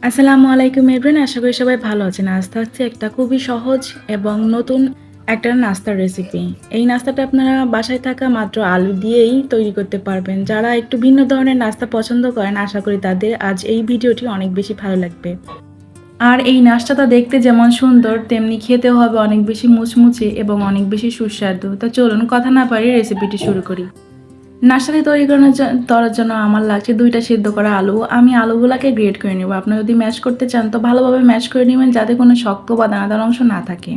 আসসালামু আলাইকুম এভরিওয়ান, আশা করি সবাই ভালো আছেন। আজকে হচ্ছে একটা খুবই সহজ এবং নতুন একটা নাস্তার রেসিপি। এই নাস্তাটা আপনারা বাসায় থাকা মাত্র আলু দিয়েই তৈরি করতে পারবেন। যারা একটু ভিন্ন ধরনের নাস্তা পছন্দ করেন, আশা করি তাদের আজ এই ভিডিওটি অনেক বেশি ভালো লাগবে। আর এই নাস্তাটা দেখতে যেমন সুন্দর, তেমনি খেতেও হবে অনেক বেশি মুচমুচে এবং অনেক বেশি সুস্বাদু। তো চলুন কথা না পারিয়ে রেসিপিটি শুরু করি। নাস্তাটি তৈরি করার জন্য আমার লাগছে 2টা সিদ্ধ করা আলু। আমি আলুগুলোকে গ্রেট করে নেব। আপনি যদি ম্যাশ করতে চান তো ভালোভাবে ম্যাশ করে নেবেন, যাতে কোনো শক্ত বা দানাদার অংশ না থাকে।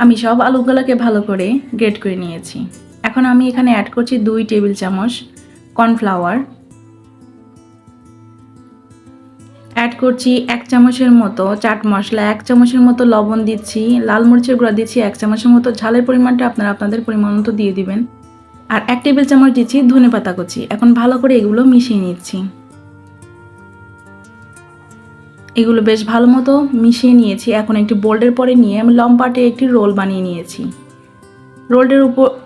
আমি সব আলুগুলোকে ভালো করে গ্রেট করে নিয়েছি। এখন আমি এখানে অ্যাড করছি 2 টেবিল চামচ কর্নফ্লাওয়ার, অ্যাড করছি 1 চামচের মতো চাট মশলা, 1 চামচের মতো লবণ দিচ্ছি, লাল মরিচের গুঁড়া দিচ্ছি 1 চামচের মতো। ঝালের পরিমাণটা আপনারা আপনাদের পরিমাণ মতো দিয়ে দিবেন। আর 1 টেবিল চামচ দিচ্ছি ধনেপাতা কুচি। এখন ভালো করে এগুলো মিশিয়ে নিচ্ছি। এগুলো বেশ ভালো মতো মিশিয়ে নিয়েছি। এখন একটি বোল্ডের পরে নিয়ে আমি লম্বাটে একটি রোল বানিয়ে নিয়েছি। রোলটার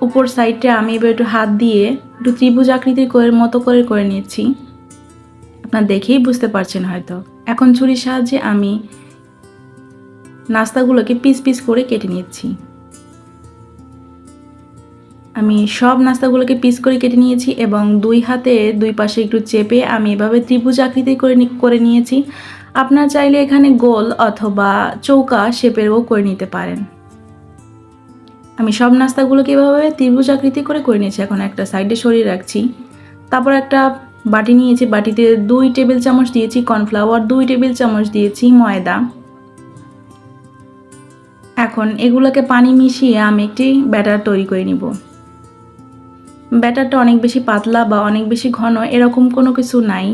উপর সাইডে আমি এবার একটু হাত দিয়ে একটু ত্রিভুজ আকৃতির মতো করে নিচ্ছি। আপনারা দেখেই বুঝতে পারছেন হয়তো। এখন ছুরির সাহায্যে আমি নাস্তাগুলোকে পিস পিস করে কেটে নিচ্ছি। আমি সব নাস্তাগুলোকে পিস করে কেটে নিয়েছি এবং 2 হাতে 2 পাশে একটু চেপে আমি এভাবে ত্রিভুজ আকৃতি করে নিয়েছি। আপনারা চাইলে এখানে গোল অথবা চৌকা শেপেরও করে নিতে পারেন। আমি সব নাস্তাগুলোকে এভাবে ত্রিভুজ আকৃতি করে নিয়েছি। এখন একটা সাইডে সরিয়ে রাখছি। তারপর একটা বাটি নিয়েছি, বাটিতে 2 টেবিল চামচ দিয়েছি কর্নফ্লাওয়ার, 2 টেবিল চামচ দিয়েছি ময়দা। এখন এগুলোকে পানি মিশিয়ে আমি একটি ব্যাটার তৈরি করে নিব। ব্যাটারটা অনেক বেশি পাতলা বা অনেক বেশি ঘন এরকম কোনো কিছু নাই,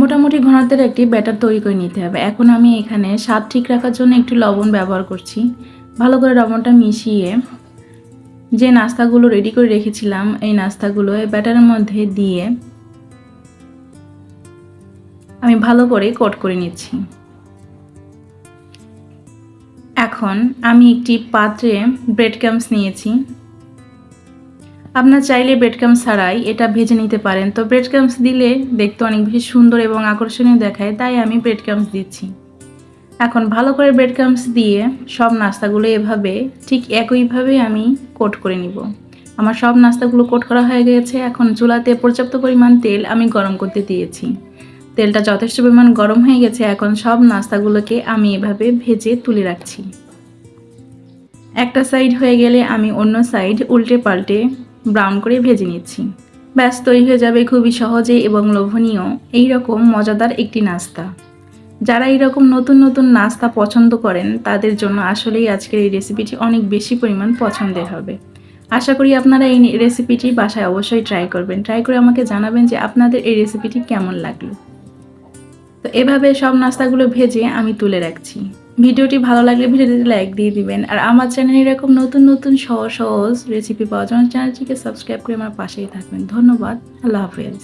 মোটামুটি ঘনত্বের একটি ব্যাটার তৈরি করে নিতে হবে। এখন আমি এখানে স্বাদ ঠিক রাখার জন্য একটু লবণ ব্যবহার করছি। ভালো করে লবণটা মিশিয়ে যে নাস্তাগুলো রেডি করে রেখেছিলাম এই নাস্তাগুলো এই ব্যাটারের মধ্যে দিয়ে আমি ভালো করে কোট করে নিচ্ছি। এখন আমি একটি পাত্রে ব্রেড ক্রাম্বস নিয়েছি। আপনার চাইলে ব্রেড ক্রাম্বস ছাড়াই এটা ভেজে নিতে পারেন। তো ব্রেড ক্রাম্বস দিলে দেখতে অনেক বেশি সুন্দর এবং আকর্ষণীয় দেখায়, তাই আমি ব্রেড ক্রাম্বস দিচ্ছি। এখন ভালো করে ব্রেড ক্রাম্বস দিয়ে সব নাস্তাগুলো এভাবে ঠিক একইভাবে আমি কোট করে নিব। আমার সব নাস্তাগুলো কোট করা হয়ে গেছে। এখন চুলাতে পর্যাপ্ত পরিমাণ তেল আমি গরম করতে দিয়েছি। তেলটা যথেষ্ট পরিমাণ গরম হয়ে গেছে। এখন সব নাস্তাগুলোকে আমি এভাবে ভেজে তুলে রাখছি। একটা সাইড হয়ে গেলে আমি অন্য সাইড উল্টে পাল্টে ব্রাউন করে ভেজে নিচ্ছি। ব্যাস তৈরি হয়ে যাবে খুবই সহজে এবং লোভনীয় এইরকম মজাদার একটি নাস্তা। যারা এইরকম নতুন নতুন নাস্তা পছন্দ করেন তাদের জন্য আসলেই আজকের এই রেসিপিটি অনেক বেশি পরিমাণ পছন্দের হবে। আশা করি আপনারা এই রেসিপিটি বাসায় অবশ্যই ট্রাই করবেন। ট্রাই করে আমাকে জানাবেন যে আপনাদের এই রেসিপিটি কেমন লাগলো। তো এভাবে সব নাস্তাগুলো ভেজে আমি তুলে রাখছি। ভিডিওটি ভালো লাগলে ভিডিওটিতে লাইক দিয়ে দিবেন। আর আমার চ্যানেলে এরকম নতুন নতুন সহজ রেসিপি পাওয়ার জন্য চ্যানেলটিকে সাবস্ক্রাইব করে আমার পাশেই থাকবেন। ধন্যবাদ। আল্লাহ হাফেজ।